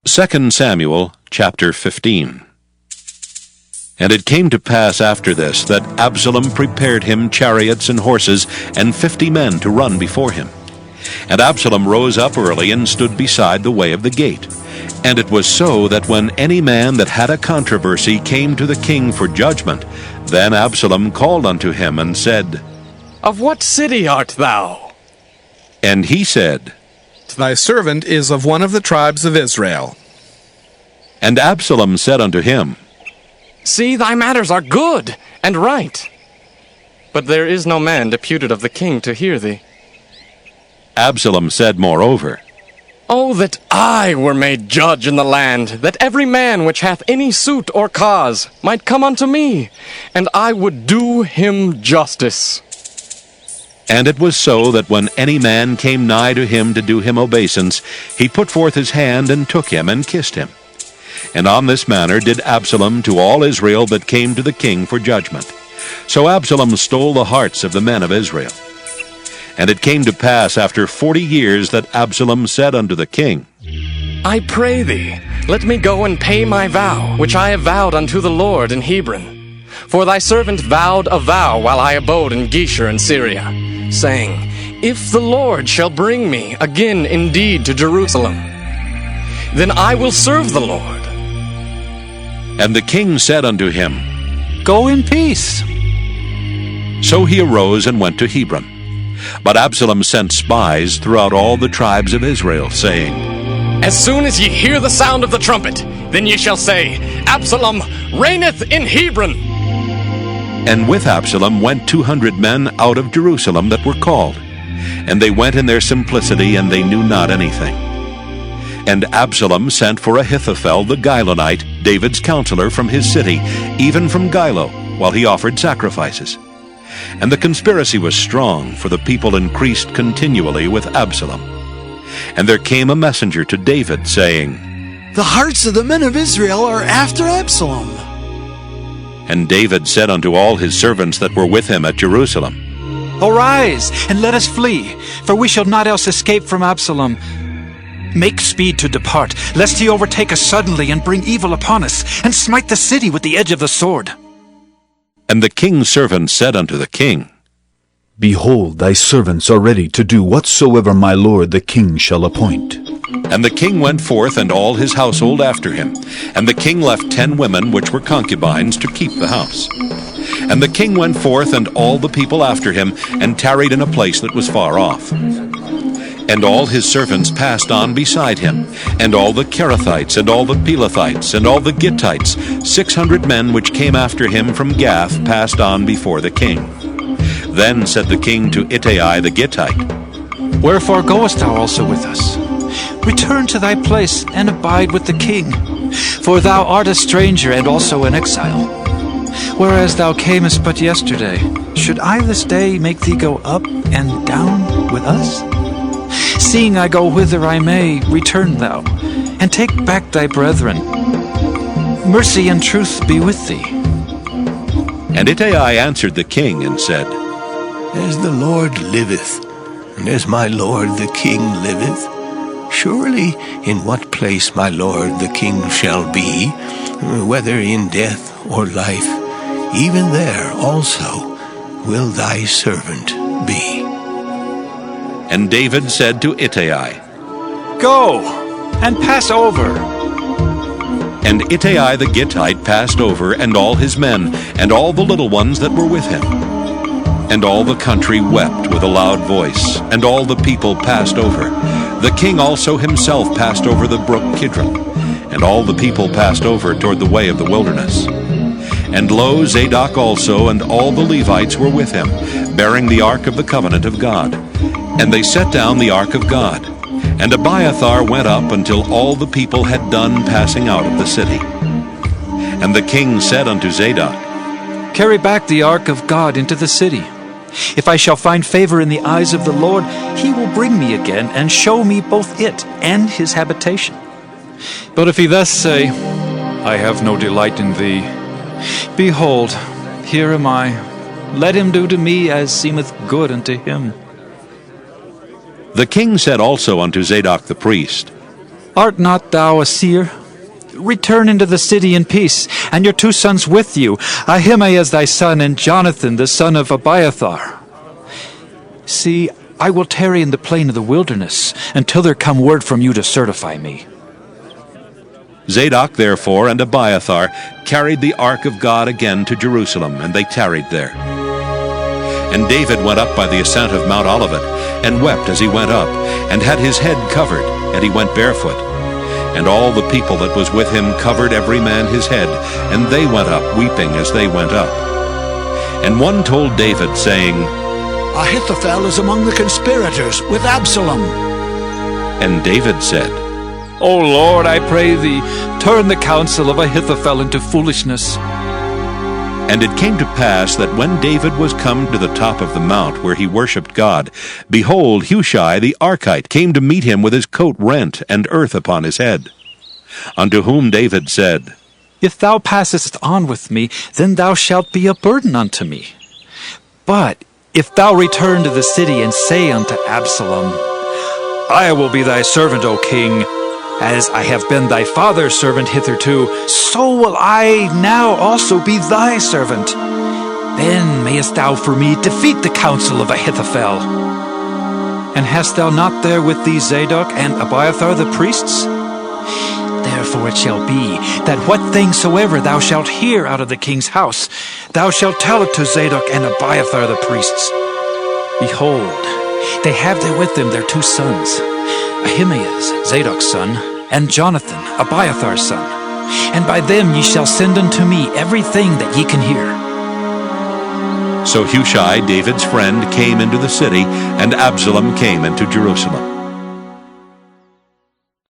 2 Samuel chapter 15. And it came to pass after this that Absalom prepared him chariots and horses and 50 men to run before him. And Absalom rose up early and stood beside the way of the gate. And it was so that when any man that had a controversy came to the king for judgment, then Absalom called unto him and said, Of what city art thou? And he said, Thy servant is of one of the tribes of Israel. And Absalom said unto him, See, thy matters are good and right. But there is no man deputed of the king to hear thee. Absalom said moreover, Oh, that I were made judge in the land, that every man which hath any suit or cause might come unto me, and I would do him justice. And it was so that when any man came nigh to him to do him obeisance, he put forth his hand and took him and kissed him. And on this manner did Absalom to all Israel that came to the king for judgment. So Absalom stole the hearts of the men of Israel. And it came to pass after 40 years that Absalom said unto the king, I pray thee, let me go and pay my vow, which I have vowed unto the Lord in Hebron. For thy servant vowed a vow while I abode in Geshur in Syria, saying, If the Lord shall bring me again indeed to Jerusalem, then I will serve the Lord. And the king said unto him, Go in peace. So he arose and went to Hebron. But Absalom sent spies throughout all the tribes of Israel, saying, As soon as ye hear the sound of the trumpet, then ye shall say, Absalom reigneth in Hebron. And with Absalom went 200 men out of Jerusalem that were called. And they went in their simplicity, and they knew not anything. And Absalom sent for Ahithophel the Gilonite, David's counselor, from his city, even from Gilo, while he offered sacrifices. And the conspiracy was strong, for the people increased continually with Absalom. And there came a messenger to David, saying, The hearts of the men of Israel are after Absalom. And David said unto all his servants that were with him at Jerusalem, Arise, and let us flee, for we shall not else escape from Absalom. Make speed to depart, lest he overtake us suddenly and bring evil upon us, and smite the city with the edge of the sword. And the king's servants said unto the king, Behold, thy servants are ready to do whatsoever my lord the king shall appoint. And the king went forth, and all his household after him. And the king left 10 women which were concubines to keep the house. And the king went forth, and all the people after him, and tarried in a place that was far off. And all his servants passed on beside him, and all the Cherethites, and all the Pelethites, and all the Gittites, 600 men which came after him from Gath, passed on before the king. Then said the king to Ittai the Gittite, Wherefore goest thou also with us? Return to thy place, and abide with the king, for thou art a stranger and also an exile. Whereas thou camest but yesterday, should I this day make thee go up and down with us? Seeing I go whither I may, return thou, and take back thy brethren. Mercy and truth be with thee. And Ittai answered the king and said, As the Lord liveth, and as my lord the king liveth, surely in what place my lord the king shall be, whether in death or life, even there also will thy servant be. And David said to Ittai, Go, and pass over. And Ittai the Gittite passed over, and all his men, and all the little ones that were with him. And all the country wept with a loud voice, and all the people passed over. The king also himself passed over the brook Kidron, and all the people passed over toward the way of the wilderness. And lo, Zadok also and all the Levites were with him, bearing the ark of the covenant of God. And they set down the ark of God. And Abiathar went up until all the people had done passing out of the city. And the king said unto Zadok, Carry back the ark of God into the city. If I shall find favor in the eyes of the Lord, he will bring me again and show me both it and his habitation. But if he thus say, I have no delight in thee, behold, here am I. Let him do to me as seemeth good unto him. The king said also unto Zadok the priest, Art not thou a seer? Return into the city in peace, and your 2 sons with you, Ahimaaz thy son, and Jonathan the son of Abiathar. See, I will tarry in the plain of the wilderness, until there come word from you to certify me. Zadok therefore and Abiathar carried the ark of God again to Jerusalem, and they tarried there. And David went up by the ascent of Mount Olivet, and wept as he went up, and had his head covered, and he went barefoot. And all the people that was with him covered every man his head, and they went up weeping as they went up. And one told David, saying, Ahithophel is among the conspirators with Absalom. And David said, O Lord, I pray thee, turn the counsel of Ahithophel into foolishness. And it came to pass that when David was come to the top of the mount where he worshipped God, behold, Hushai the Archite came to meet him with his coat rent and earth upon his head. Unto whom David said, If thou passest on with me, then thou shalt be a burden unto me. But if thou return to the city and say unto Absalom, I will be thy servant, O king, as I have been thy father's servant hitherto, so will I now also be thy servant. Then mayest thou for me defeat the counsel of Ahithophel. And hast thou not there with thee Zadok and Abiathar the priests? Therefore it shall be, that what thing soever thou shalt hear out of the king's house, thou shalt tell it to Zadok and Abiathar the priests. Behold, they have there with them their 2 sons, Ahimaaz, Zadok's son, and Jonathan, Abiathar's son. And by them ye shall send unto me everything that ye can hear. So Hushai, David's friend, came into the city, and Absalom came into Jerusalem.